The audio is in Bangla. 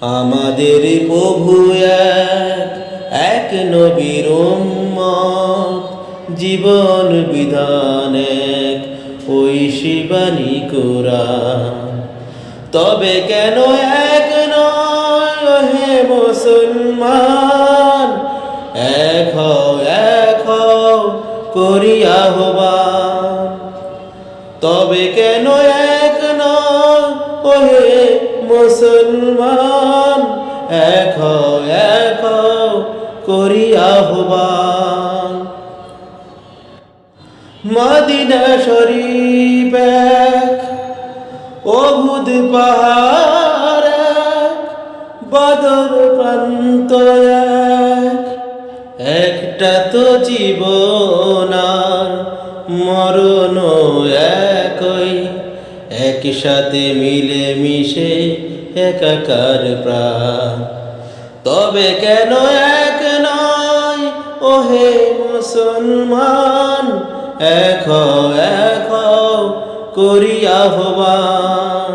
আমাদের প্রভু এক, এক নবীর উম্মত, জীবন বিধান এক, ওই শিবানী কোরআন। তবে কেন এক নয় হে মুসলমান, এক হও করি আহ্বান। তবে কেন এক নয় হে মুসলমান, এক হও করি আহ্বান। মদিনা শরীফ এক, উহুদ পাহাড় এক, বদর প্রান্ত এক, একটা তো জীবন আর মরণ একই, একসাথে মিলে মিশে একাকার প্রাণ। তবে কেন এক নয় ওহে মুসলমান, এক হও করি আহ্বান।